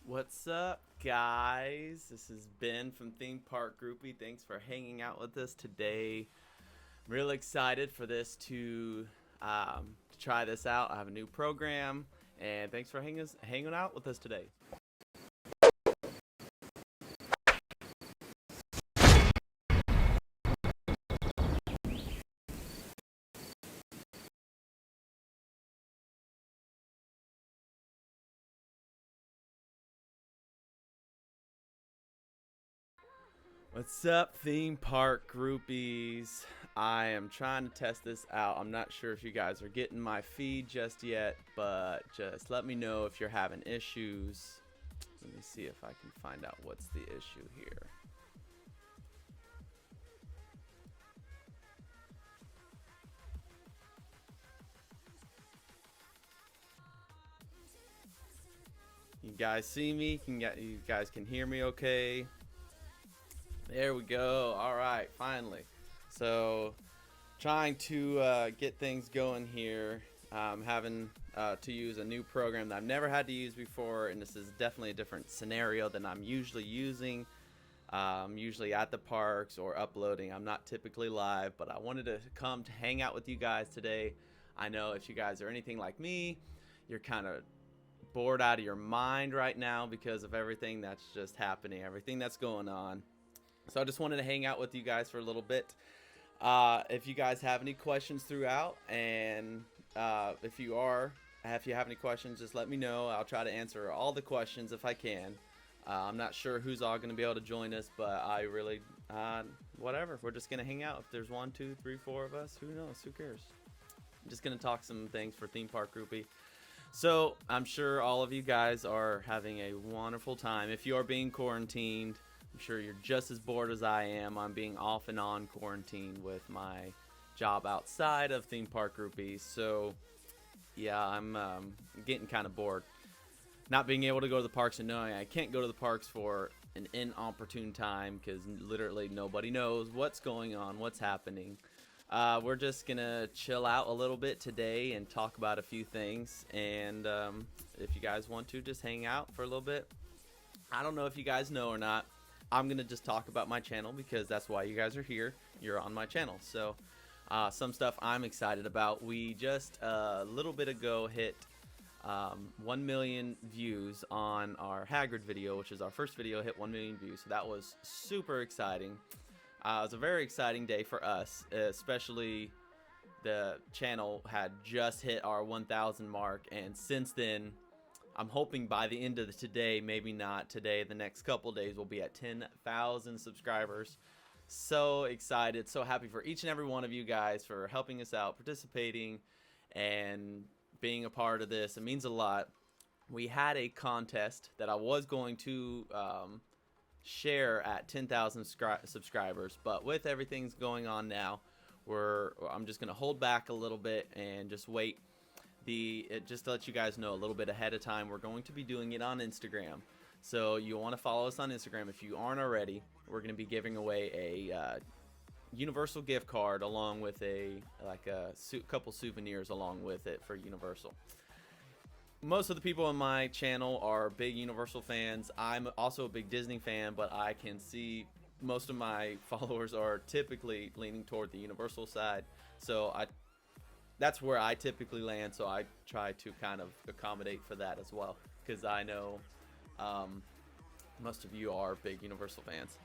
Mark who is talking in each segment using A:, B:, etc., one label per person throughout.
A: What's up, guys? This is Ben from ThemeParkGroupie. Thanks for hanging out with us today. I'm really excited for this to try this out. I have a new program, and thanks for hanging out with us today. What's up, theme park groupies? I am trying to test this out. I'm not sure if you guys are getting my feed just yet, but just let me know if you're having issues. Let me see if I can find out what's the issue here. You guys see me? You guys can hear me okay? There we go. All right, finally. So trying to get things going here. I'm having to use a new program that I've never had to use before, and this is definitely a different scenario than I'm usually using. I'm usually at the parks or uploading. I'm not typically live, but I wanted to come to hang out with you guys today. I know if you guys are anything like me, you're kind of bored out of your mind right now because of everything that's just happening, everything that's going on. So I just wanted to hang out with you guys for a little bit. If you guys have any questions throughout, and if you have any questions, just let me know. I'll try to answer all the questions if I can. I'm not sure who's all going to be able to join us, but I really, whatever. We're just going to hang out. If there's 1, 2, 3, 4 of us, who knows? Who cares? I'm just going to talk some things for Theme Park Groupie. So I'm sure all of you guys are having a wonderful time. If you are being quarantined, I'm sure you're just as bored as I am. I'm being off and on quarantine with my job outside of Theme Park Groupies. So yeah, I'm getting kind of bored. Not being able to go to the parks and knowing I can't go to the parks for an inopportune time because literally nobody knows what's going on, what's happening. We're just gonna chill out a little bit today and talk about a few things. And if you guys want to, just hang out for a little bit. I don't know if you guys know or not. I'm gonna just talk about my channel because that's why you guys are here. You're on my channel. So some stuff I'm excited about. We just a little bit ago hit 1 million views on our Hagrid video, which is our first video, hit 1 million views. So that was super exciting. It was a very exciting day for us, especially the channel had just hit our 1,000 mark, and since then I'm hoping by the end of today, maybe not today, the next couple days, we'll be at 10,000 subscribers. So excited, so happy for each and every one of you guys for helping us out, participating, and being a part of this. It means a lot. We had a contest that I was going to share at 10,000 subscribers, but with everything's going on now, I'm just going to hold back a little bit and just wait. Just to let you guys know a little bit ahead of time, we're going to be doing it on Instagram. So you want to follow us on Instagram if you aren't already. We're going to be giving away a Universal gift card along with a couple souvenirs along with it for Universal. Most of the people on my channel are big Universal fans. I'm also a big Disney fan, but I can see most of my followers are typically leaning toward the Universal side. So that's where I typically land, so I try to kind of accommodate for that as well, because I know most of you are big Universal fans.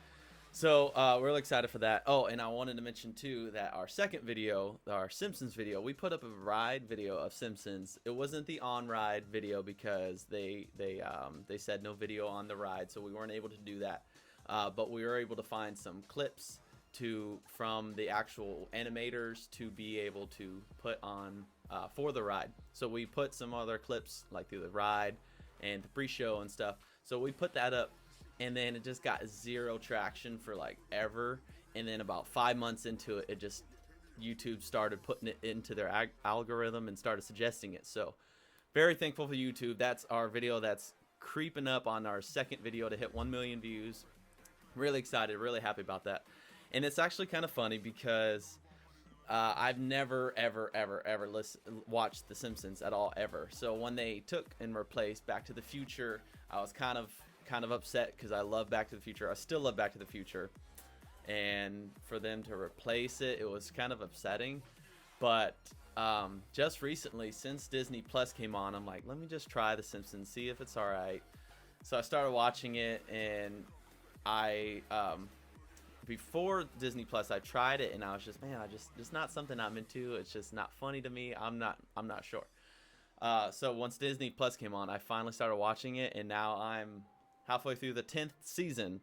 A: So we're really excited for that. Oh, and I wanted to mention too that our second video, our Simpsons video, we put up a ride video of Simpsons. It wasn't the on-ride video because they said no video on the ride, so we weren't able to do that. But we were able to find some clips from the actual animators to be able to put on for the ride. So we put some other clips like through the ride and the pre-show and stuff. So we put that up, and then it just got zero traction for like ever. And then about 5 months into it, YouTube started putting it into their algorithm and started suggesting it. So very thankful for YouTube. That's our video that's creeping up on our second video to hit 1 million views. Really excited, really happy about that. And it's actually kind of funny because I've never, ever watched The Simpsons at all, ever. So when they took and replaced Back to the Future, I was kind of upset because I love Back to the Future. I still love Back to the Future, and for them to replace it, it was kind of upsetting. But just recently, since Disney Plus came on, I'm like, let me just try The Simpsons, see if it's all right. So I started watching it, and I before Disney Plus, I tried it, and I was just, man, it's not something I'm into. It's just not funny to me. I'm not sure. So once Disney Plus came on, I finally started watching it, and now I'm halfway through the 10th season,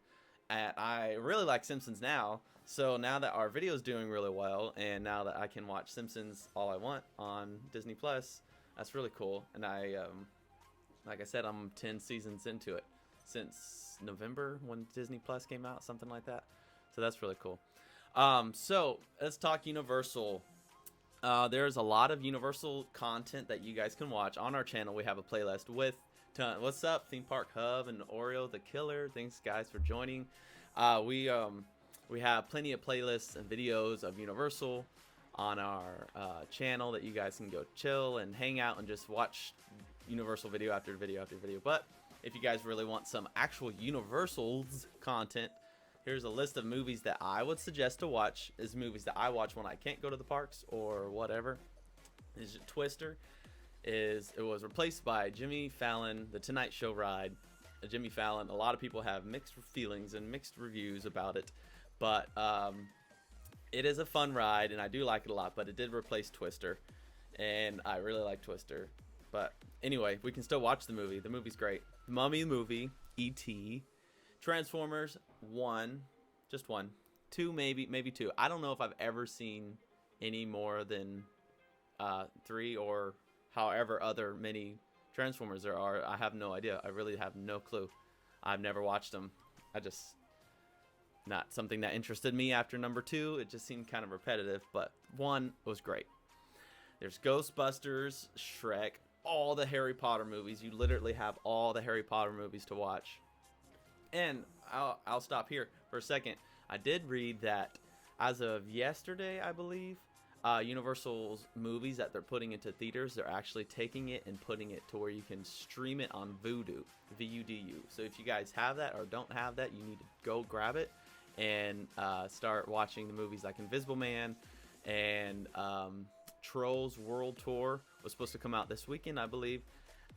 A: and I really like Simpsons now. So now that our video is doing really well, and now that I can watch Simpsons all I want on Disney Plus, that's really cool. And I, like I said, I'm 10 seasons into it since November when Disney Plus came out, something like that. So that's really cool. So let's talk Universal. There's a lot of Universal content that you guys can watch on our channel. We have a playlist with what's up, Theme Park Hub and Oreo the Killer. Thanks guys for joining. We have plenty of playlists and videos of Universal on our channel that you guys can go chill and hang out and just watch Universal video after video after video. But if you guys really want some actual Universal's content, here's a list of movies that I would suggest to watch. Is movies that I watch when I can't go to the parks or whatever. Is Twister. It was replaced by Jimmy Fallon, The Tonight Show ride. Jimmy Fallon, a lot of people have mixed feelings and mixed reviews about it, but it is a fun ride and I do like it a lot. But it did replace Twister, and I really like Twister. But anyway, we can still watch the movie. The movie's great. Mummy movie, E.T., Transformers 1, just 1, 2 maybe 2. I don't know if I've ever seen any more than 3 or however other many Transformers there are. I have no idea. I really have no clue. I've never watched them. Not something that interested me after number 2. It just seemed kind of repetitive, but 1 was great. There's Ghostbusters, Shrek, all the Harry Potter movies. You literally have all the Harry Potter movies to watch. And I'll stop here for a second. I did read that as of yesterday, I believe, Universal's movies that they're putting into theaters, they're actually taking it and putting it to where you can stream it on Vudu, V-U-D-U. So if you guys have that or don't have that, you need to go grab it and start watching the movies like Invisible Man and Trolls World Tour was supposed to come out this weekend, I believe,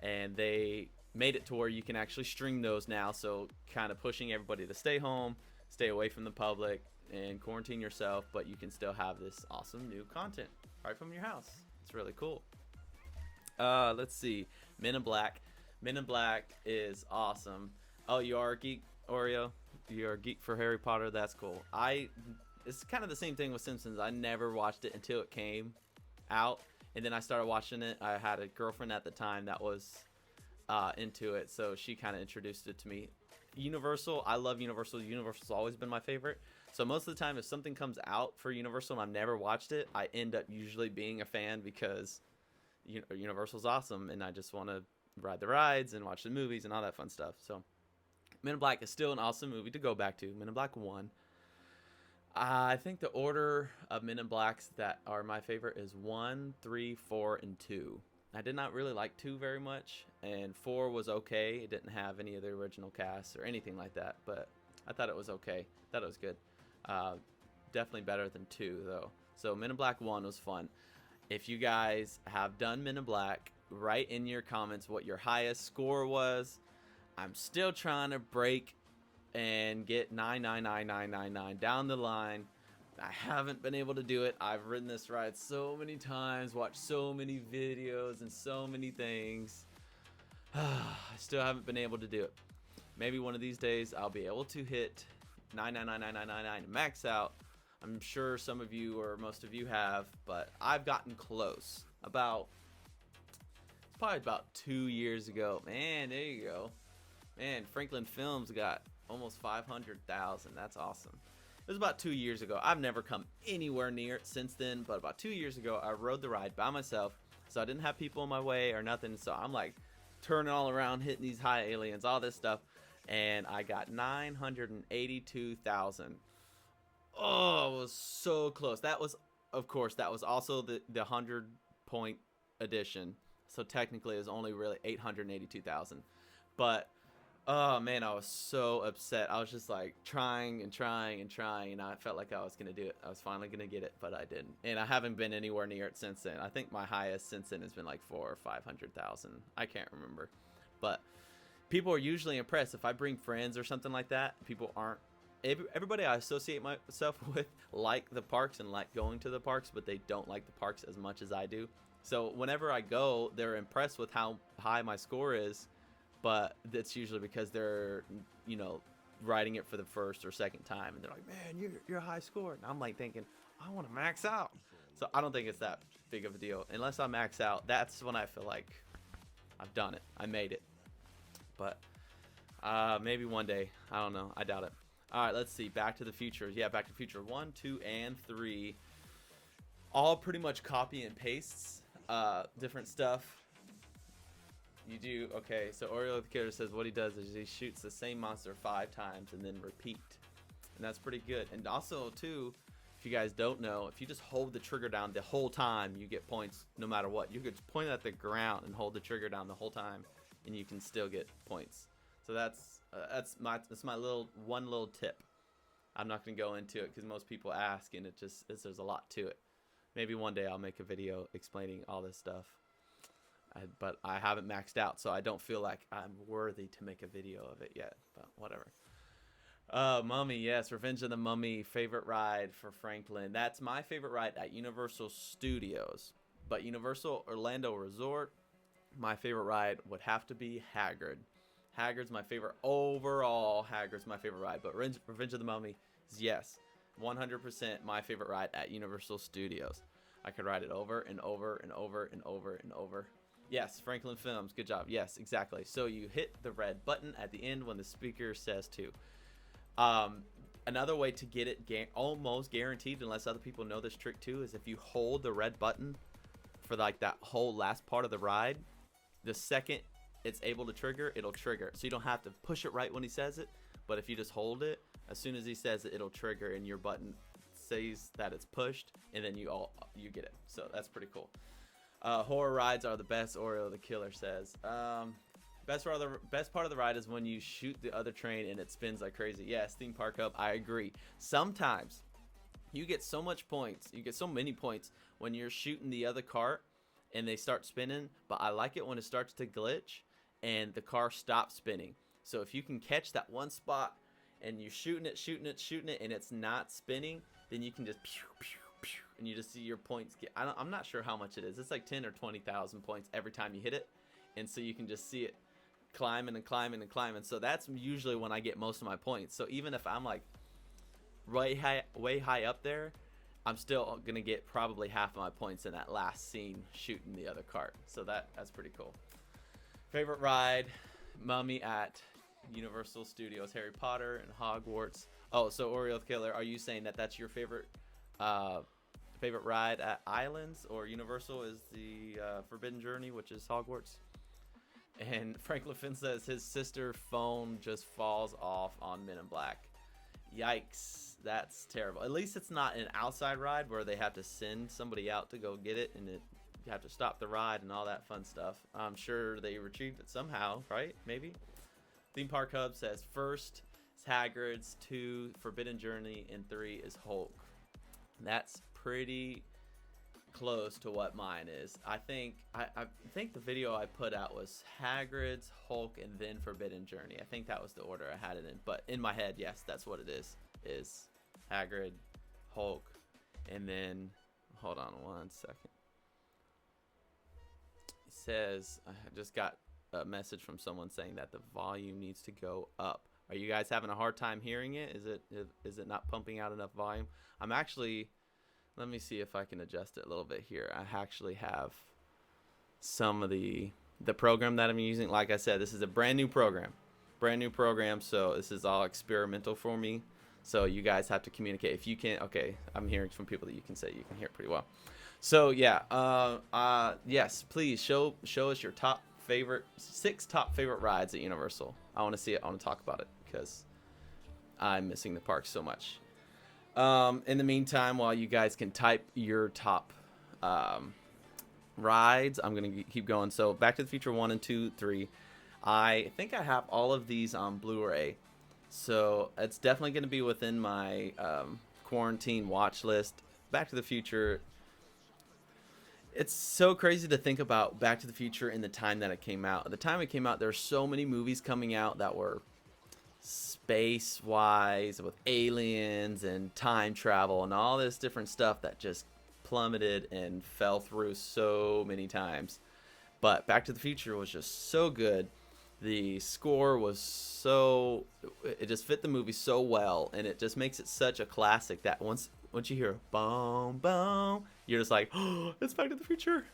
A: and they made it to where you can actually stream those now, so kind of pushing everybody to stay home, stay away from the public, and quarantine yourself, but you can still have this awesome new content right from your house. It's really cool. Let's see. Men in Black. Men in Black is awesome. Oh, you are a geek, Oreo? You're a geek for Harry Potter? That's cool. It's kind of the same thing with Simpsons. I never watched it until it came out, and then I started watching it. I had a girlfriend at the time that was into it, so she kind of introduced it to me. Universal, I love Universal. Universal's always been my favorite. So most of the time, if something comes out for Universal and I've never watched it, I end up usually being a fan because Universal's awesome, and I just want to ride the rides and watch the movies and all that fun stuff. So Men in Black is still an awesome movie to go back to. Men in Black 1. I think the order of Men in Blacks that are my favorite is 1, 3, 4, and 2. I did not really like 2 very much, and 4 was okay. It didn't have any of the original cast or anything like that, but I thought it was okay. I thought it was good. Definitely better than 2, though. So Men in Black 1 was fun. If you guys have done Men in Black, write in your comments what your highest score was. I'm still trying to break and get 99999 down the line. I haven't been able to do it. I've ridden this ride so many times, watched so many videos and so many things. I still haven't been able to do it. Maybe one of these days I'll be able to hit 9999999 max out. I'm sure some of you or most of you have, but I've gotten close. It's probably about 2 years ago. Man, there you go. Man, Franklin Films got almost 500,000. That's awesome. It was about 2 years ago. I've never come anywhere near it since then, but about 2 years ago, I rode the ride by myself, so I didn't have people in my way or nothing, so I'm like turning all around, hitting these high aliens, all this stuff, and I got 982,000. Oh, it was so close. That was, of course, that was also the 100-point edition, so technically it was only really 882,000, but Oh man, I was so upset. I was just like trying and trying and trying, and I felt like I was gonna do it. I was finally gonna get it, but I didn't. And I haven't been anywhere near it since then. I think my highest since then has been like 400,000 or 500,000. I can't remember, but people are usually impressed if I bring friends or something like that. People aren't. Everybody I associate myself with like the parks and like going to the parks, but they don't like the parks as much as I do. So whenever I go, they're impressed with how high my score is, but that's usually because they're, you know, riding it for the first or second time, and they're like, "Man, you're a high score," and I'm like thinking, "I want to max out." So I don't think it's that big of a deal. Unless I max out, that's when I feel like I've done it. I made it. But maybe one day. I don't know. I doubt it. All right, let's see. Back to the Future. Yeah, Back to the Future 1, 2, and 3. All pretty much copy and pastes. Different stuff. You do. Okay, so Oreo the Killer says what he does is he shoots the same monster 5 times and then repeat. And that's pretty good. And also, too, if you guys don't know, if you just hold the trigger down the whole time, you get points no matter what. You could point at the ground and hold the trigger down the whole time, and you can still get points. So that's my one little tip. I'm not gonna go into it because most people ask, and there's a lot to it. Maybe one day I'll make a video explaining all this stuff. But I haven't maxed out, so I don't feel like I'm worthy to make a video of it yet. But whatever. Mummy, yes, Revenge of the Mummy, favorite ride for Franklin. That's my favorite ride at Universal Studios. But Universal Orlando Resort, my favorite ride would have to be Hagrid. Hagrid's my favorite overall. Hagrid's my favorite ride, but Revenge of the Mummy is, yes, 100% my favorite ride at Universal Studios. I could ride it over and over and over and over and over. Yes, Franklin Films, good job. Yes, exactly. So you hit the red button at the end when the speaker says to. Another way to get it almost guaranteed, unless other people know this trick too, is if you hold the red button for like that whole last part of the ride, the second it's able to trigger, it'll trigger. So you don't have to push it right when he says it, but if you just hold it, as soon as he says it, it'll trigger and your button says that it's pushed, and then you get it. So that's pretty cool. Horror rides are the best, Oreo the Killer says. Best part of the ride is when you shoot the other train and it spins like crazy. Yes, Theme Park Hub, I agree. Sometimes you get so much points, you get so many points when you're shooting the other cart and they start spinning, but I like it when it starts to glitch and the car stops spinning. So if you can catch that one spot and you're shooting it, and it's not spinning, then you can just pew, pew, pew, and you just see your points get. I'm not sure how much it is. It's like 10 or 20,000 points every time you hit it, and so you can just see it climbing and climbing and climbing. So that's usually when I get most of my points. So even if I'm like way high up there, I'm still gonna get probably half of my points in that last scene shooting the other cart. So that's pretty cool. Favorite ride, Mummy at Universal Studios, Harry Potter and Hogwarts. Oh, so Oreo the Killer, are you saying that that's your favorite ride at Islands, or Universal is the Forbidden Journey, which is Hogwarts? And Franklin Finn says his sister's phone just falls off on Men in Black. Yikes, that's terrible. At least it's not an outside ride where they have to send somebody out to go get it, and you have to stop the ride and all that fun stuff. I'm sure they retrieved it somehow, right? Maybe. Theme Park Hub says first is Hagrid's, 2 Forbidden Journey, and 3 is Hulk. That's pretty close to what mine is. I think the video I put out was Hagrid's, Hulk, and then Forbidden Journey. I think that was the order I had it in. But in my head, yes, that's what it is Hagrid, Hulk, and then hold on one second. It says I just got a message from someone saying that the volume needs to go up. Are you guys having a hard time hearing it? Is it not pumping out enough volume? I'm actually, let me see if I can adjust it a little bit here. I actually have some of the program that I'm using. Like I said, this is a brand new program, so this is all experimental for me. So you guys have to communicate. If you can't, okay, I'm hearing from people that you can say you can hear it pretty well. So yeah, yes, please show us your six top favorite rides at Universal. I want to see it. I want to talk about it because I'm missing the park so much. In the meantime, while you guys can type your top rides, I'm gonna keep going. So Back to the Future 1 and 2, 3. I think I have all of these on Blu-ray, so it's definitely going to be within my quarantine watch list. Back to the Future. It's so crazy to think about Back to the Future in the time that it came out. At the time it came out, there were so many movies coming out that were space-wise, with aliens and time travel and all this different stuff that just plummeted and fell through so many times. But Back to the Future was just so good. The score was so, it just fit the movie so well, and it just makes it such a classic that once you hear boom boom, you're just like, oh, it's Back to the Future.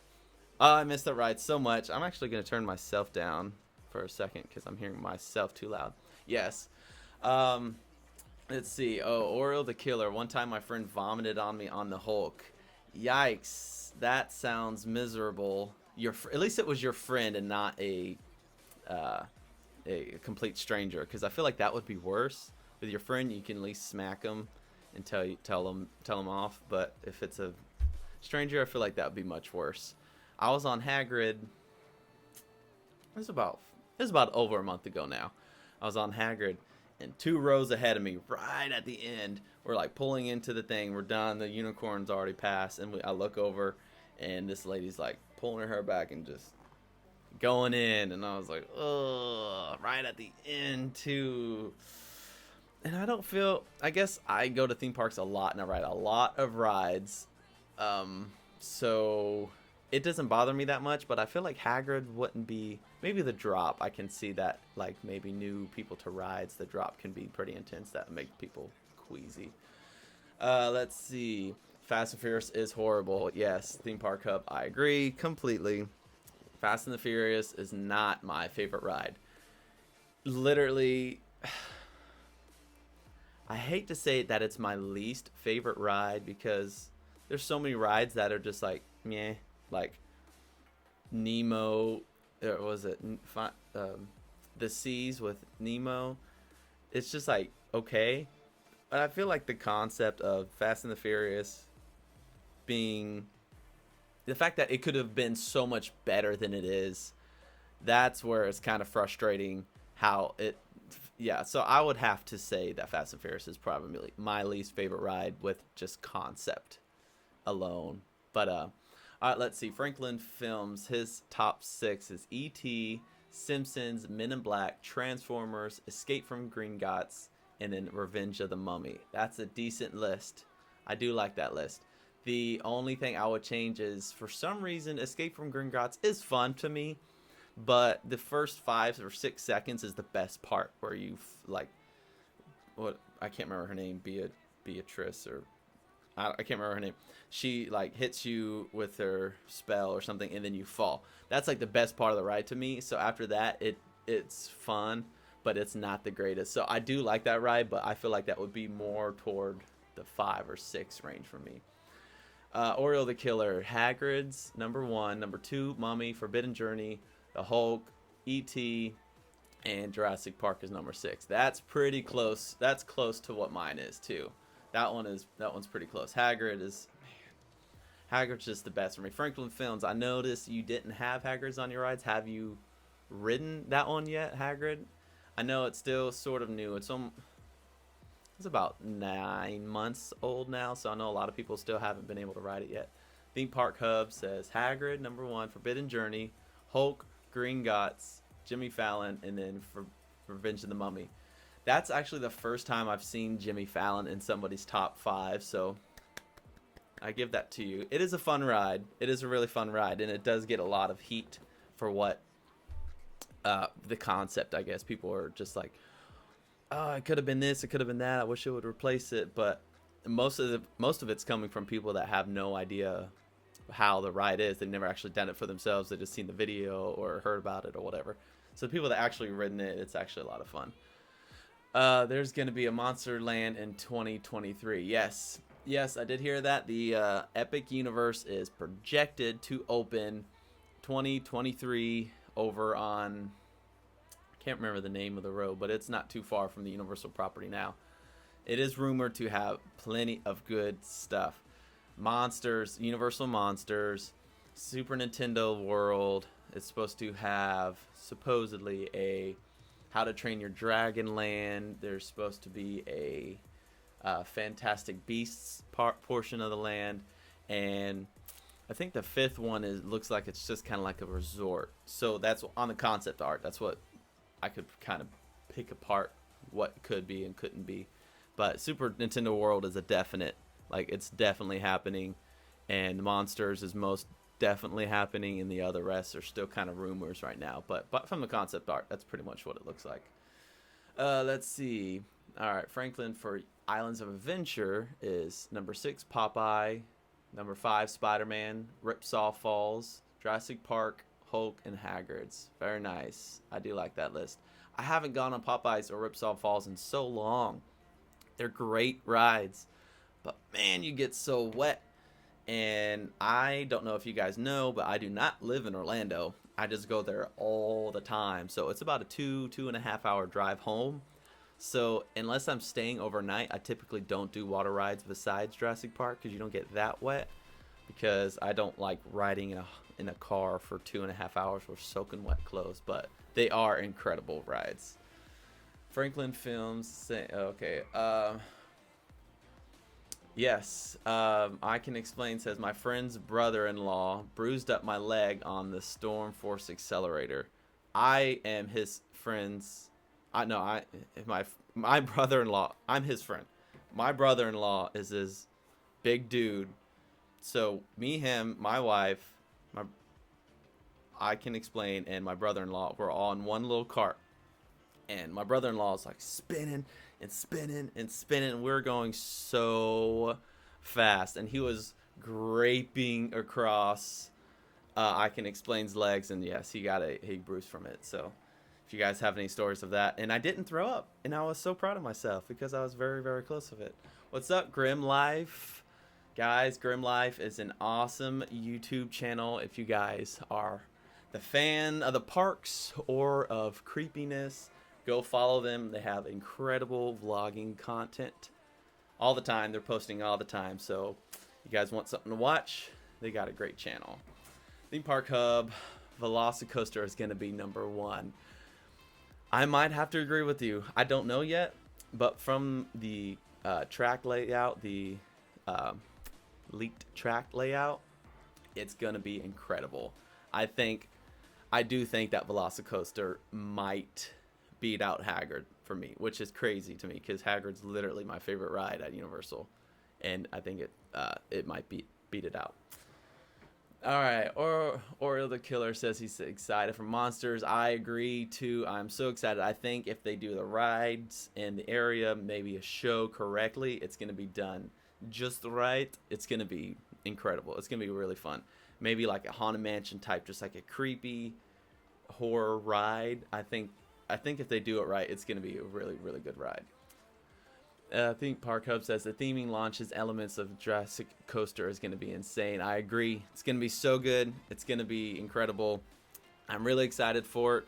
A: Oh, I missed that ride so much. I'm actually going to turn myself down for a second because I'm hearing myself too loud. Yes. Let's see. Oh, Oriole the Killer. One time my friend vomited on me on the Hulk. Yikes. That sounds miserable. At least it was your friend and not a complete stranger, because I feel like that would be worse. With your friend, you can at least smack them and tell them off. But if it's a stranger, I feel like that would be much worse. I was on Hagrid. It was about over a month ago now. I was on Hagrid, and 2 rows ahead of me, right at the end, we're like pulling into the thing. We're done. The unicorn's already passed, and I look over, and this lady's like pulling her hair back and just going in, and I was like, ugh, right at the end too. And I guess I go to theme parks a lot and I ride a lot of rides, so it doesn't bother me that much. But I feel like Hagrid wouldn't be. Maybe the drop, I can see that, like maybe new people to rides, the drop can be pretty intense. That would make people queasy. Let's see. Fast and Furious is horrible. Yes, Theme Park Hub, I agree completely. Fast and the Furious is not my favorite ride. Literally, I hate to say that it's my least favorite ride, because there's so many rides that are just like, meh. Like Nemo, or was it the Seas with Nemo? It's just like, okay. But I feel like the concept of Fast and the Furious being, the fact that it could have been so much better than it is, that's where it's kind of frustrating how it, yeah. So I would have to say that Fast and Furious is probably my least favorite ride with just concept alone. But all right, let's see. Franklin Films, his top 6 is E.T., Simpsons, Men in Black, Transformers, Escape from Gringotts, and then Revenge of the Mummy. That's a decent list. I do like that list. The only thing I would change is, for some reason, Escape from Gringotts is fun to me, but the first 5 or 6 seconds is the best part, where you like, what, I can't remember her name, Beatrice, or I can't remember her name. She like hits you with her spell or something, and then you fall. That's like the best part of the ride to me. So after that, it's fun, but it's not the greatest. So I do like that ride, but I feel like that would be more toward the 5 or 6 range for me. Oriole the Killer, Hagrid's number 1, number 2, Mummy, Forbidden Journey, the Hulk, E.T., and Jurassic Park is number 6. That's pretty close. That's close to what mine is too. That one's pretty close. Hagrid's just the best for me. Franklin Films, I noticed you didn't have Hagrid's on your rides. Have you ridden that one yet, Hagrid? I know it's still sort of new. It's about 9 months old now, so I know a lot of people still haven't been able to ride it yet. Theme Park Hub says Hagrid, number 1, Forbidden Journey, Hulk, Gringotts, Jimmy Fallon, and then for Revenge of the Mummy. That's actually the first time I've seen Jimmy Fallon in somebody's top 5, so I give that to you. It is a fun ride. It is a really fun ride, and it does get a lot of heat for what the concept, I guess. People are just like, oh, it could have been this, it could have been that, I wish it would replace it. But most of it's coming from people that have no idea how the ride is. They've never actually done it for themselves. They've just seen the video or heard about it or whatever. So the people that actually ridden it, it's actually a lot of fun. There's going to be a Monsterland in 2023. Yes, I did hear that. The Epic Universe is projected to open 2023 over on, I can't remember the name of the road, but it's not too far from the Universal property now. It is rumored to have plenty of good stuff. Monsters, Universal Monsters, Super Nintendo World, It's supposed to have supposedly a How to Train Your Dragon land. There's supposed to be a Fantastic Beasts portion of the land, and I think the fifth one looks like it's just kind of like a resort. So that's on the concept art. That's what I could kind of pick apart what could be and couldn't be. But Super Nintendo World is a definite, like, it's definitely happening, and the Monsters is most definitely happening, and the other rest are still kind of rumors right now. But from the concept art, that's pretty much what it looks like. Let's see. All right, Franklin for Islands of Adventure is number 6, Popeye. Number 5, Spider-Man, Ripsaw Falls, Jurassic Park, Hulk, and Hagrid's. Very nice. I do like that list. I haven't gone on Popeyes or Ripsaw Falls in so long. They're great rides, but man, you get so wet. And I don't know if you guys know, but I do not live in Orlando. I just go there all the time. So it's about a 2.5 hour drive home. So unless I'm staying overnight, I typically don't do water rides besides Jurassic Park, because you don't get that wet. Because I don't like riding in a car for 2.5 hours with soaking wet clothes. But they are incredible rides. Franklin Films say, okay. Yes, I can explain. Says my friend's brother-in-law bruised up my leg on the Storm Force accelerator. I am his friend's. My brother-in-law. I'm his friend. My brother-in-law is this big dude. So me, him, my wife, I can explain, and my brother-in-law, we're all in one little cart, and my brother-in-law is like spinning and spinning and spinning, and we're going so fast, and he was graping across I can explain's legs, and yes, he bruised from it. So if you guys have any stories of that. And I didn't throw up, and I was so proud of myself because I was very, very close of it. What's up, Grim Life? Guys, Grim Life is an awesome YouTube channel. If you guys are the fan of the parks or of creepiness, go follow them. They have incredible vlogging content all the time. They're posting all the time. So you guys want something to watch, they got a great channel. Theme Park Hub, Velocicoaster is going to be number 1. I might have to agree with you. I don't know yet, but from the track layout, the leaked track layout, it's going to be incredible. I do think that Velocicoaster might beat out Haggard for me, which is crazy to me because Haggard's literally my favorite ride at Universal, and I think it might beat it out. All right, Oriel the Killer says he's excited for Monsters. I agree too. I'm so excited. I think if they do the rides and the area, maybe a show correctly, it's going to be done just right. It's going to be incredible. It's going to be really fun. Maybe like a Haunted Mansion type, just like a creepy horror ride. I think if they do it right, it's going to be a really, really good ride. Theme Park Hub says the theming launches elements of Jurassic Coaster is going to be insane. I agree. It's going to be so good. It's going to be incredible. I'm really excited for it.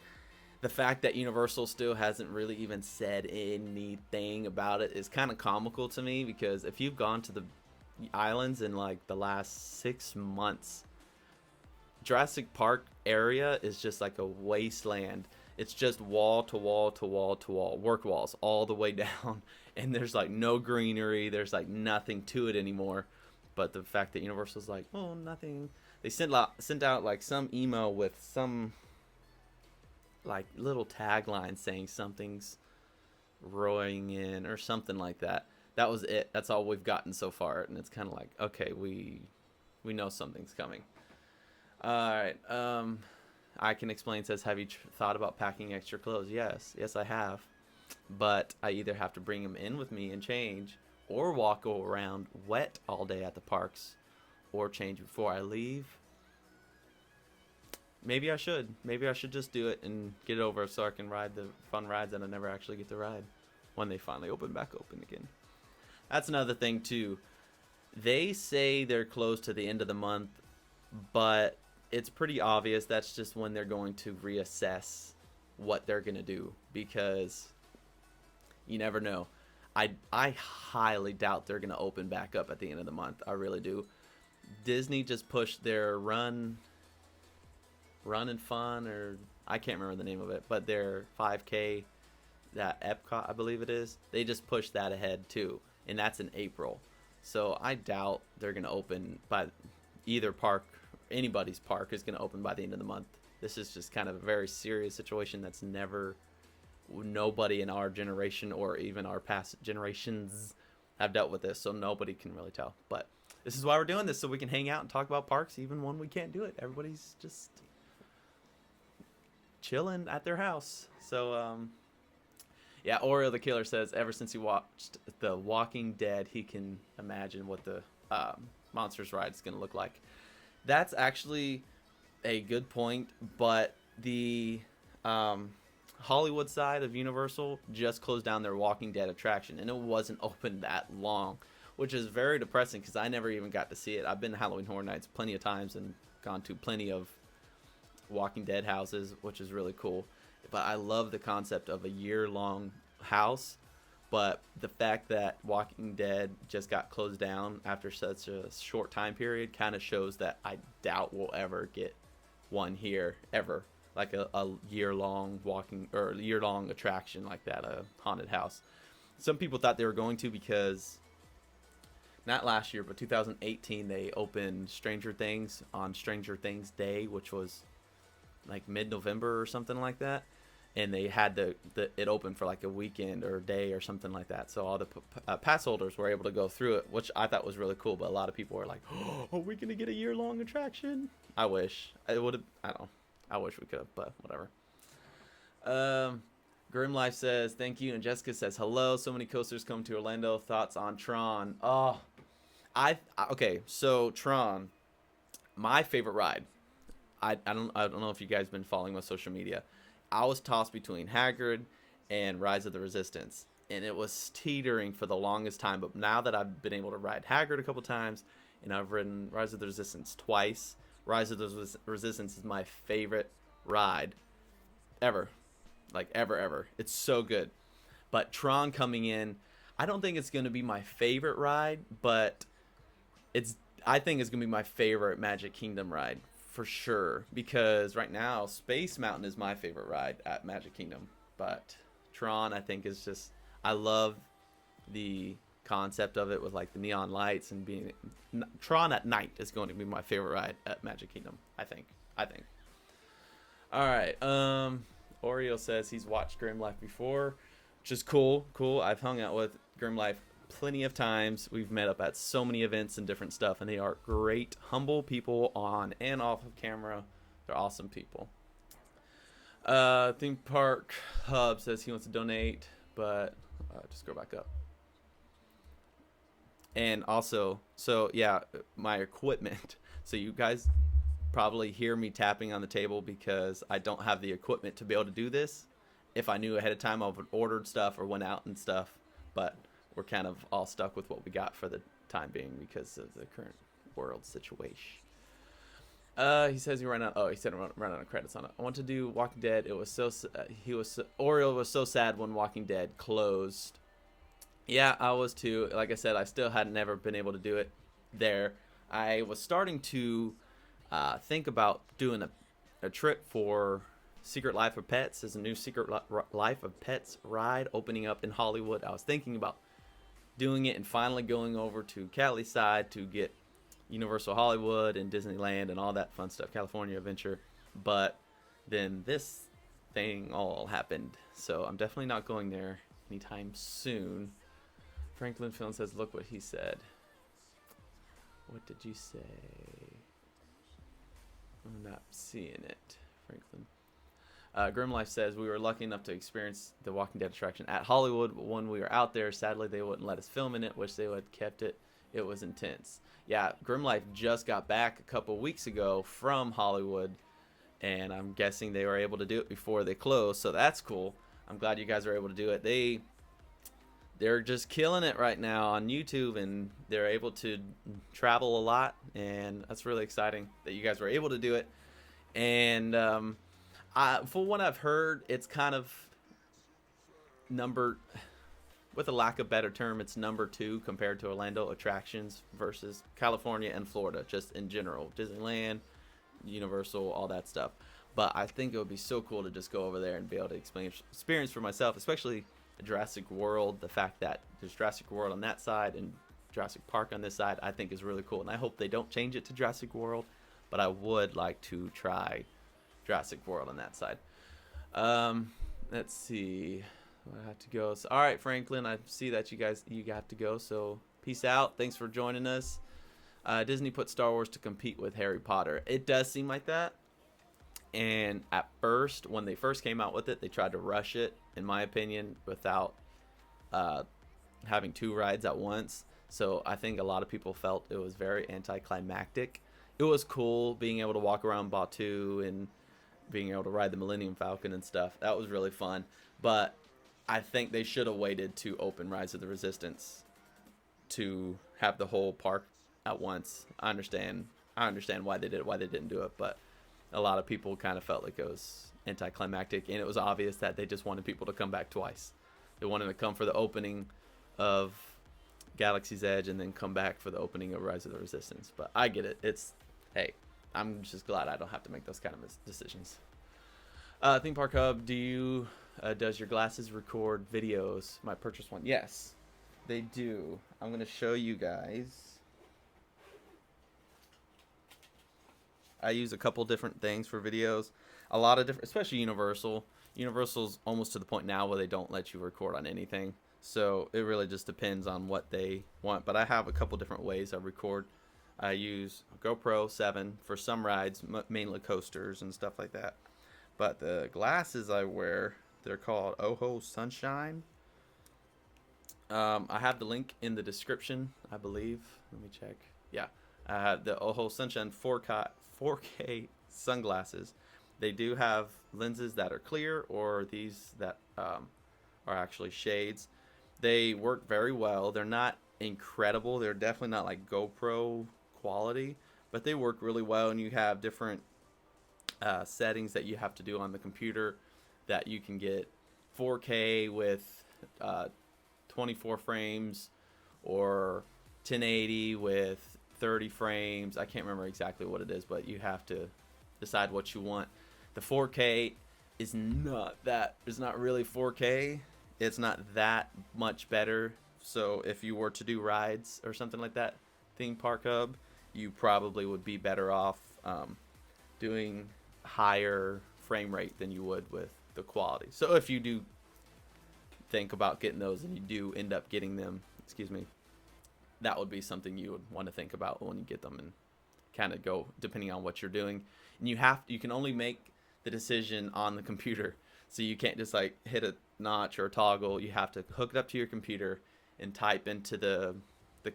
A: The fact that Universal still hasn't really even said anything about it is kind of comical to me, because if you've gone to the islands in like the last 6 months, Jurassic Park area is just like a wasteland. It's just wall to wall to wall to wall, work walls all the way down, and there's like no greenery. There's like nothing to it anymore. But the fact that Universal's like, oh, nothing. They sent out like some email with some like little tagline saying something's rolling in or something like that. That was it. That's all we've gotten so far, and it's kind of like, okay, we know something's coming. All right. I can explain says, have you thought about packing extra clothes? Yes, I have, but I either have to bring them in with me and change, or walk around wet all day at the parks, or change before I leave. Maybe I should just do it and get it over so I can ride the fun rides that I never actually get to ride when they finally open again. That's another thing too. They say they're closed to the end of the month, but it's pretty obvious that's just when they're going to reassess what they're going to do, because you never know. I highly doubt they're going to open back up at the end of the month. I really do. Disney just pushed their run Run and Fun, or I can't remember the name of it, but their 5K, that Epcot, I believe it is, they just pushed that ahead too, and that's in April. So I doubt they're going to open by either park, anybody's park is going to open by the end of the month. This is just kind of a very serious situation that's nobody in our generation or even our past generations have dealt with this, so nobody can really tell. But this is why we're doing this, so we can hang out and talk about parks even when we can't do it. Everybody's just chilling at their house. So yeah, Oreo the Killer says ever since he watched The Walking Dead, he can imagine what the Monsters ride is going to look like. That's actually a good point, but the Hollywood side of Universal just closed down their Walking Dead attraction, and it wasn't open that long, which is very depressing because I never even got to see it. I've been to Halloween Horror Nights plenty of times and gone to plenty of Walking Dead houses, which is really cool. But I love the concept of a year-long house, but the fact that Walking Dead just got closed down after such a short time period kind of shows that I doubt we'll ever get one here ever, like a year-long year-long attraction like that, a haunted house. Some people thought they were going to, because not last year but 2018 they opened Stranger Things on Stranger Things Day, which was like mid-November or something like that, and they had it open for like a weekend or a day or something like that, so all the pass holders were able to go through it, which I thought was really cool. But a lot of people were like, oh, are we gonna get a year-long attraction? I wish it would have. I wish we could have, but whatever. Grim Life says thank you, and Jessica says hello. So many coasters come to Orlando. Thoughts on Tron? Oh, okay, so Tron, my favorite ride. I don't know if you guys been following my social media. I was tossed between Hagrid and Rise of the Resistance, and it was teetering for the longest time. But now that I've been able to ride Hagrid a couple times, and I've ridden Rise of the Resistance twice, Rise of the Resistance is my favorite ride ever, like ever. It's so good. But Tron coming in, I don't think it's going to be my favorite ride, but I think it's going to be my favorite Magic Kingdom ride. For sure, because right now Space Mountain is my favorite ride at Magic Kingdom, but Tron I think is just, I love the concept of it with like the neon lights and being Tron at night is going to be my favorite ride at Magic Kingdom. I think. All right. Oreo says he's watched Grim Life before, which is cool. I've hung out with Grim Life plenty of times. We've met up at so many events and different stuff, and they are great, humble people on and off of camera. They're awesome people. Theme Park Hub says he wants to donate, but just go back up. And also, so yeah, my equipment. So you guys probably hear me tapping on the table because I don't have the equipment to be able to do this. If I knew ahead of time, I would have ordered stuff or went out and stuff, but we're kind of all stuck with what we got for the time being because of the current world situation. He says he ran out. Oh, he said ran out of credits on it. I want to do Walking Dead. It was so Oriole was so sad when Walking Dead closed. Yeah, I was too. Like I said, I still had never been able to do it there. I was starting to think about doing a trip for Secret Life of Pets. There's a new Secret Life of Pets ride opening up in Hollywood. I was thinking about doing it and finally going over to Cali's side to get Universal Hollywood and Disneyland and all that fun stuff, California Adventure. But then this thing all happened, so I'm definitely not going there anytime soon. Franklin Film says, look what he said. What did you say? I'm not seeing it, Franklin. Grim Life says, we were lucky enough to experience the Walking Dead attraction at Hollywood, but when we were out there, sadly, they wouldn't let us film in it. Wish they would have kept it. It was intense. Yeah, Grim Life just got back a couple weeks ago from Hollywood, and I'm guessing they were able to do it before they closed, so that's cool. I'm glad you guys are able to do it. They're just killing it right now on YouTube, and they're able to travel a lot, and that's really exciting that you guys were able to do it. And for what I've heard, it's kind of with a lack of better term, it's number 2 compared to Orlando attractions versus California and Florida, just in general. Disneyland, Universal, all that stuff. But I think it would be so cool to just go over there and be able to experience for myself, especially Jurassic World. The fact that there's Jurassic World on that side and Jurassic Park on this side, I think is really cool. And I hope they don't change it to Jurassic World, but I would like to try Jurassic World on that side. Let's see. I have to go. So, all right, Franklin, I see that you got to go. So peace out. Thanks for joining us. Disney put Star Wars to compete with Harry Potter. It does seem like that. And at first, when they first came out with it, they tried to rush it, in my opinion, without having 2 rides at once. So I think a lot of people felt it was very anticlimactic. It was cool being able to walk around Batuu and being able to ride the Millennium Falcon and stuff. That was really fun. But I think they should have waited to open Rise of the Resistance to have the whole park at once. I understand why they did it, why they didn't do it, but a lot of people kind of felt like it was anticlimactic, and it was obvious that they just wanted people to come back twice. They wanted to come for the opening of Galaxy's Edge and then come back for the opening of Rise of the Resistance. But I get it. Hey, I'm just glad I don't have to make those kind of decisions. Theme Park Hub, does your glasses record videos? My purchase one. Yes, they do. I'm going to show you guys. I use a couple different things for videos. A lot of different, especially Universal. Universal's almost to the point now where they don't let you record on anything. So it really just depends on what they want. But I have a couple different ways I record. I use GoPro 7 for some rides, mainly coasters and stuff like that. But the glasses I wear, they're called OHO SunShine. I have the link in the description, I believe. Let me check. Yeah, I have the OHO SunShine 4K sunglasses. They do have lenses that are clear, or these that are actually shades. They work very well. They're not incredible. They're definitely not like GoPro quality, but they work really well. And you have different settings that you have to do on the computer that you can get 4K with 24 frames, or 1080 with 30 frames. I can't remember exactly what it is, but you have to decide what you want. The 4K is not really 4K. It's not that much better. So if you were to do rides or something like that, Theme Park Hub, you probably would be better off doing higher frame rate than you would with the quality. So if you do think about getting those and you do end up getting them, that would be something you would want to think about when you get them, and kind of go depending on what you're doing. And you can only make the decision on the computer, so you can't just like hit a notch or a toggle. You have to hook it up to your computer and type into the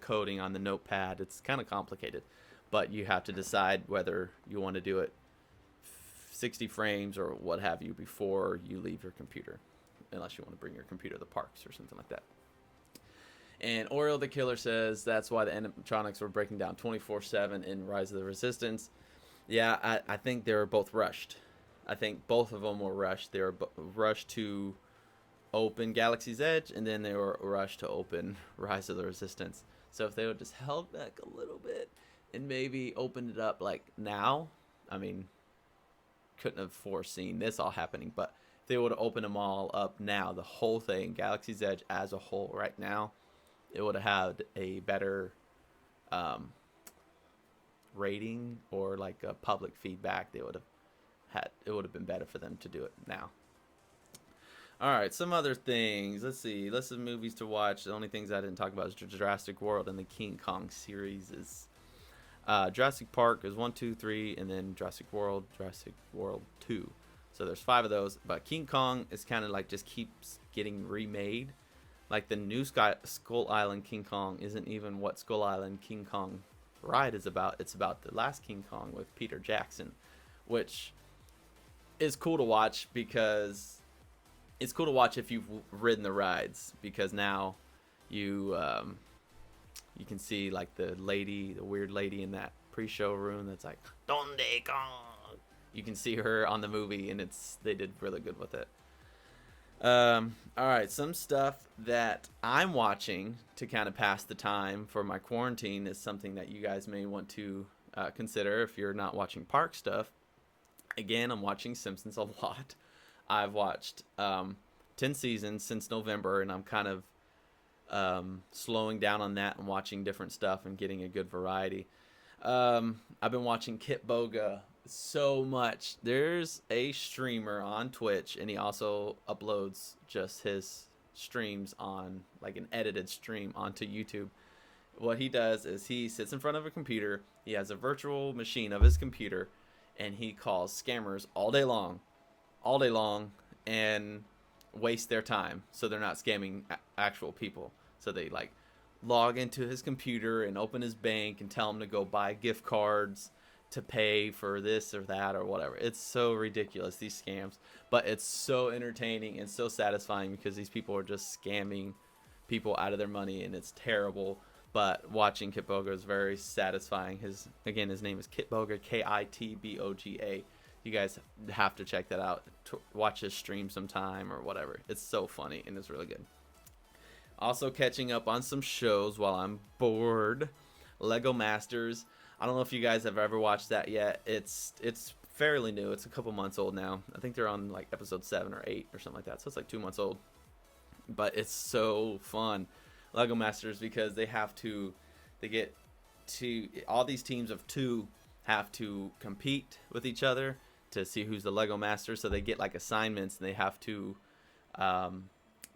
A: coding on the notepad. It's kind of complicated, but you have to decide whether you want to do it 60 frames or what have you before you leave your computer, unless you want to bring your computer to the parks or something like that. And Oriole the Killer says that's why the animatronics were breaking down 24/7 in Rise of the Resistance. Yeah, I think they were both rushed. I think both of them were rushed. They were rushed to open Galaxy's Edge, and then they were rushed to open Rise of the Resistance. So if they would just held back a little bit and maybe opened it up like now, I mean, couldn't have foreseen this all happening, but if they would have opened them all up now, the whole thing, Galaxy's Edge as a whole right now, it would have had a better rating, or like a public feedback. They would have had, it would have been better for them to do it now. All right, some other things. Let's see. Lists of movies to watch. The only things I didn't talk about is Jurassic World and the King Kong series. Is Jurassic Park is 1, 2, 3, and then Jurassic World 2. So there's 5 of those. But King Kong is kind of like just keeps getting remade. Like the new Skull Island King Kong isn't even what Skull Island King Kong ride is about. It's about the last King Kong with Peter Jackson, which is cool to watch, because it's cool to watch if you've ridden the rides, because now you can see like the weird lady in that pre-show room that's like Donde Kong. You can see her on the movie, and they did really good with it. All right, some stuff that I'm watching to kind of pass the time for my quarantine is something that you guys may want to consider if you're not watching park stuff. Again, I'm watching Simpsons a lot. I've watched 10 seasons since November, and I'm kind of slowing down on that and watching different stuff and getting a good variety. I've been watching Kit Boga so much. There's a streamer on Twitch, and he also uploads just his streams on like an edited stream onto YouTube. What he does is he sits in front of a computer. He has a virtual machine of his computer, and he calls scammers all day long, and waste their time so they're not scamming actual people. So they like log into his computer and open his bank and tell him to go buy gift cards to pay for this or that or whatever. It's so ridiculous, these scams, but it's so entertaining and so satisfying because these people are just scamming people out of their money, and it's terrible. But watching Kitboga is very satisfying. His name is Kitboga, Kitboga. You guys have to check that out. Watch his stream sometime or whatever. It's so funny and it's really good. Also catching up on some shows while I'm bored. Lego Masters. I don't know if you guys have ever watched that yet. It's fairly new. It's a couple months old now. I think they're on like episode 7 or 8 or something like that. So it's like 2 months old. But it's so fun. Lego Masters, because they get to, all these teams of 2 have to compete with each other to see who's the Lego Master. So they get like assignments, and they have to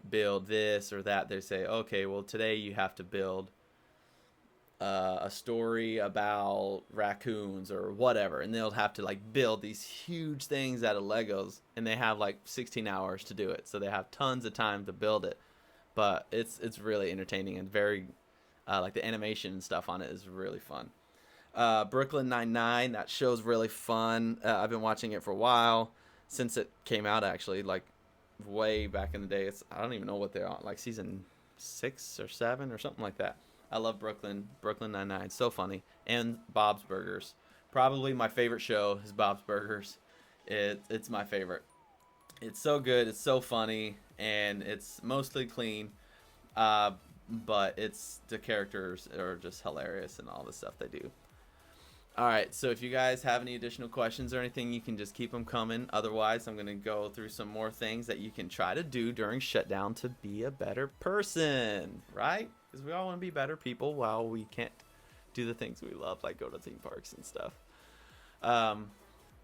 A: build this or that. They say, okay, well today you have to build a story about raccoons or whatever, and they'll have to like build these huge things out of Legos, and they have like 16 hours to do it. So they have tons of time to build it. But it's really entertaining and very like the animation and stuff on it is really fun. Brooklyn Nine-Nine, that show's really fun. I've been watching it for a while, since it came out actually, like way back in the day. I don't even know what they're on, like season 6 or 7 or something like that. I love Brooklyn Nine-Nine, so funny. And Bob's Burgers, probably my favorite show is Bob's Burgers. It's my favorite. It's so good, it's so funny, and it's mostly clean, but the characters are just hilarious and all the stuff they do. Alright, so if you guys have any additional questions or anything, you can just keep them coming. Otherwise, I'm going to go through some more things that you can try to do during shutdown to be a better person, right? Because we all want to be better people while we can't do the things we love, like go to theme parks and stuff.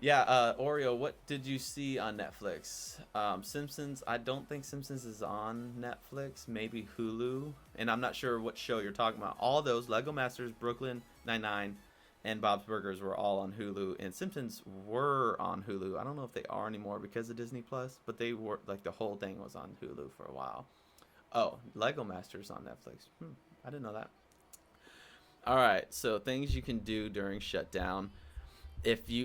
A: Oreo, what did you see on Netflix? Simpsons. I don't think Simpsons is on Netflix. Maybe Hulu. And I'm not sure what show you're talking about. All those, Lego Masters, Brooklyn Nine-Nine, and Bob's Burgers were all on Hulu. And Simpsons were on Hulu. I don't know if they are anymore because of Disney Plus, but they were, like, the whole thing was on Hulu for a while. Oh, Lego Masters on Netflix. I didn't know that. Alright, so things you can do during shutdown.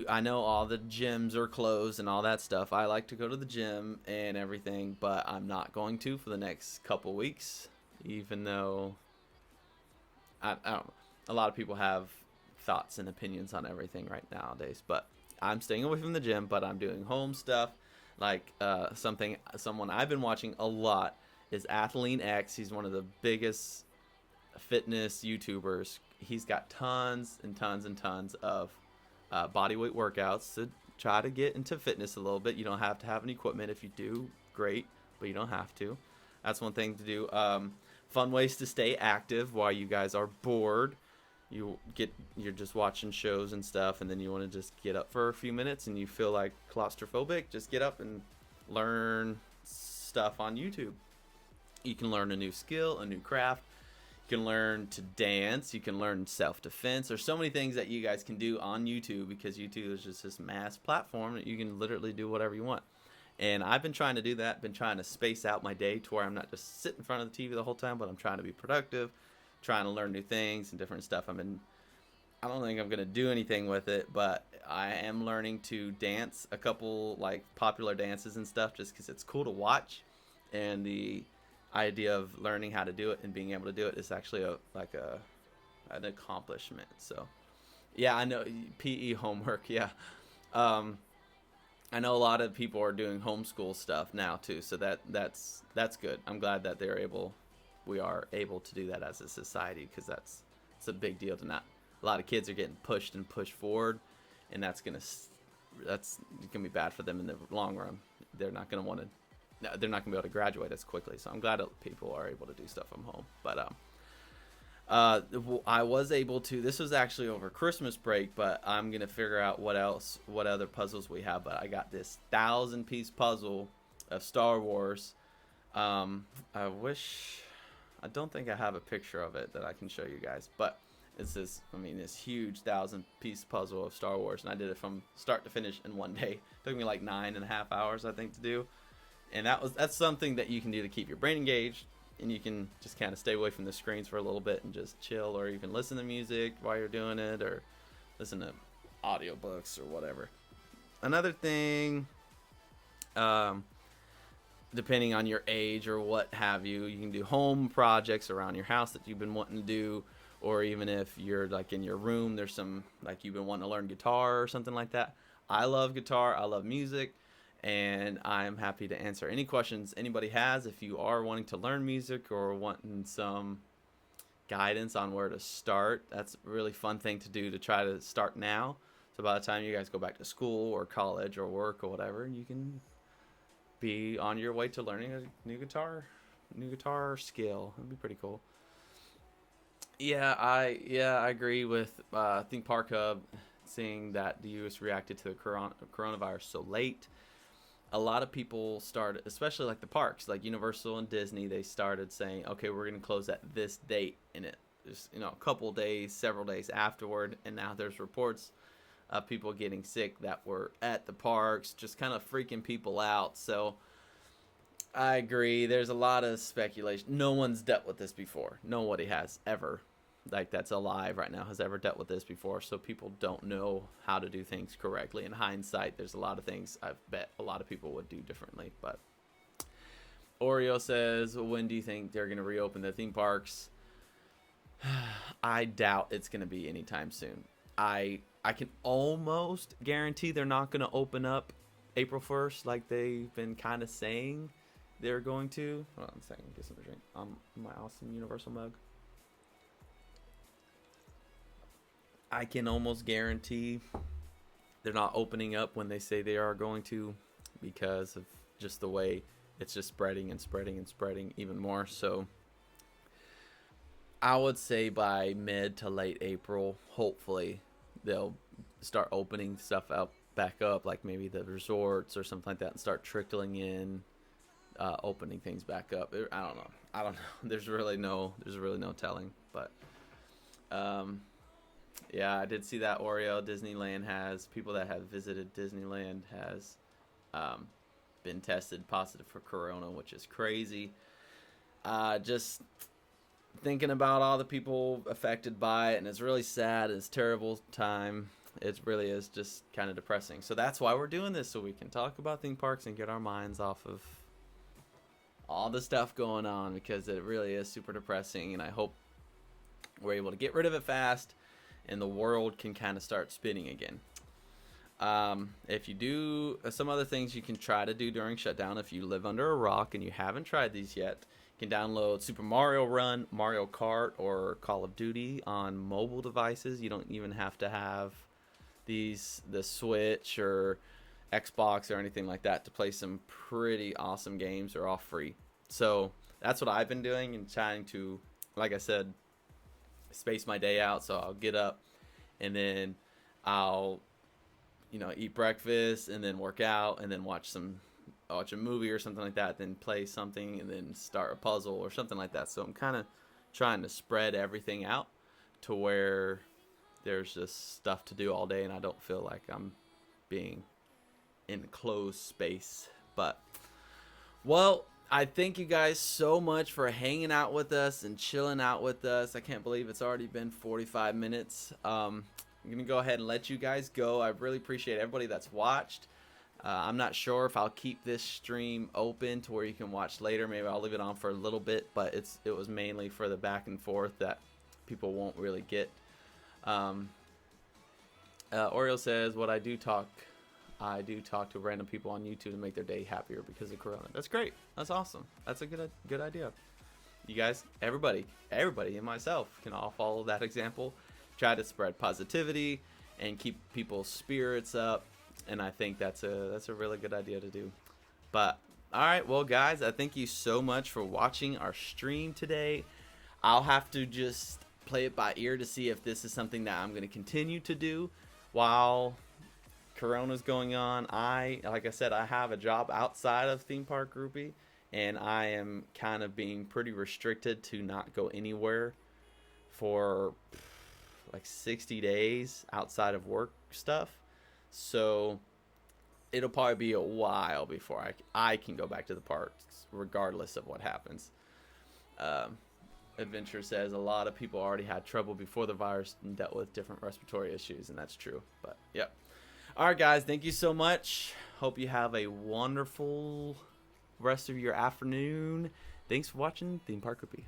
A: I know all the gyms are closed and all that stuff. I like to go to the gym and everything, but I'm not going to for the next couple weeks, even though I don't know. A lot of people have thoughts and opinions on everything right nowadays, but I'm staying away from the gym, but I'm doing home stuff. Like someone I've been watching a lot is Athlean X. He's one of the biggest fitness YouTubers. He's got tons and tons and tons of bodyweight workouts to try to get into fitness a little bit. You don't have to have any equipment. If you do, great, but you don't have to. That's one thing to do. Fun ways to stay active while you guys are bored. You're just watching shows and stuff, and then you want to just get up for a few minutes and you feel like claustrophobic, just get up and learn stuff on YouTube. You can learn a new skill, a new craft. You can learn to dance. You can learn self-defense. There's so many things that you guys can do on YouTube, because YouTube is just this mass platform that you can literally do whatever you want. And I've been trying to do that. Been trying to space out my day to where I'm not just sitting in front of the TV the whole time, but I'm trying to be productive, trying to learn new things and different stuff. I don't think I'm going to do anything with it, but I am learning to dance a couple like popular dances and stuff just because it's cool to watch. And the idea of learning how to do it and being able to do it is actually an accomplishment. So yeah, I know PE homework. Yeah. I know a lot of people are doing homeschool stuff now too. So that's good. I'm glad that we are able to do that as a society, because it's a big deal to not a lot of kids are getting pushed and pushed forward, and that's gonna be bad for them in the long run. They're not gonna want to. They're not gonna be able to graduate as quickly. So I'm glad that people are able to do stuff from home. But I was able to. This was actually over Christmas break, but I'm gonna figure out what other puzzles we have. But I got this 1,000-piece puzzle of Star Wars. I don't think I have a picture of it that I can show you guys, but it's this huge 1,000-piece puzzle of Star Wars, and I did it from start to finish in one day. It took me like 9.5 hours, I think, to do. And that's something that you can do to keep your brain engaged, and you can just kind of stay away from the screens for a little bit and just chill, or even listen to music while you're doing it, or listen to audiobooks or whatever. Another thing, depending on your age or what have you, you can do home projects around your house that you've been wanting to do, or even if you're like in your room, there's some, like, you've been wanting to learn guitar or something like that. I love guitar, I love music, and I'm happy to answer any questions anybody has. If you are wanting to learn music or wanting some guidance on where to start, that's a really fun thing to do, to try to start now. So by the time you guys go back to school or college or work or whatever, you can be on your way to learning a new guitar skill. That'd be pretty cool. Yeah, I agree with Theme Park Hub saying that the U.S. reacted to the coronavirus so late. A lot of people started, especially like the parks, like Universal and Disney, they started saying, okay, we're going to close at this date, and it just, a couple days, several days afterward, and now there's reports of people getting sick that were at the parks, just kind of freaking people out. So I agree. There's a lot of speculation. No one's dealt with this before. Nobody has ever, like, that's alive right now, has ever dealt with this before. So people don't know how to do things correctly. In hindsight, there's a lot of things I bet a lot of people would do differently. But Oreo says, when do you think they're going to reopen the theme parks? I doubt it's going to be anytime soon. I can almost guarantee they're not going to open up April 1st like they've been kind of saying they're going to. Hold on a second, get some drink. My awesome Universal mug. I can almost guarantee they're not opening up when they say they are going to, because of just the way it's just spreading and spreading and spreading even more. So I would say by mid to late April, hopefully they'll start opening stuff back up, like maybe the resorts or something like that, and start trickling in, opening things back up. I don't know. There's really no telling. But yeah, I did see that Oreo. Disneyland has, people that have visited Disneyland has been tested positive for corona, which is crazy. Just thinking about all the people affected by it, and it's really sad. It's a terrible time. It really is just kind of depressing. So that's why we're doing this, so we can talk about theme parks and get our minds off of all the stuff going on, because it really is super depressing, and I hope we're able to get rid of it fast and the world can kind of start spinning again. If you do some other things you can try to do during shutdown, if you live under a rock and you haven't tried these yet, you can download Super Mario Run, Mario Kart, or Call of Duty on mobile devices. You don't even have to have the Switch or Xbox or anything like that to play some pretty awesome games. They're all free. So that's what I've been doing, and trying to, like I said, space my day out. So I'll get up and then I'll eat breakfast and then work out and then watch a movie or something like that, then play something and then start a puzzle or something like that. So I'm kind of trying to spread everything out to where there's just stuff to do all day and I don't feel like I'm being in a closed space. But, well, I thank you guys so much for hanging out with us and chilling out with us. I can't believe it's already been 45 minutes. I'm going to go ahead and let you guys go. I really appreciate everybody that's watched. I'm not sure if I'll keep this stream open to where you can watch later. Maybe I'll leave it on for a little bit, but it was mainly for the back and forth that people won't really get. Oreo says, I do talk to random people on YouTube to make their day happier because of Corona. That's great. That's awesome. That's a good idea. You guys, everybody and myself can all follow that example try to spread positivity and keep people's spirits up. And I think that's a really good idea to do. But all right, well guys, I thank you so much for watching our stream today. I'll have to just play it by ear to see if this is something that I'm going to continue to do while Corona's going on. Like I said, I have a job outside of Theme Park Groupie, and I am kind of being pretty restricted to not go anywhere for like 60 days outside of work stuff. So it'll probably be a while before I can go back to the parks, regardless of what happens. Adventure says a lot of people already had trouble before the virus and dealt with different respiratory issues, and that's true. But yep. All right, guys, thank you so much. Hope you have a wonderful rest of your afternoon. Thanks for watching Theme Park Groupie.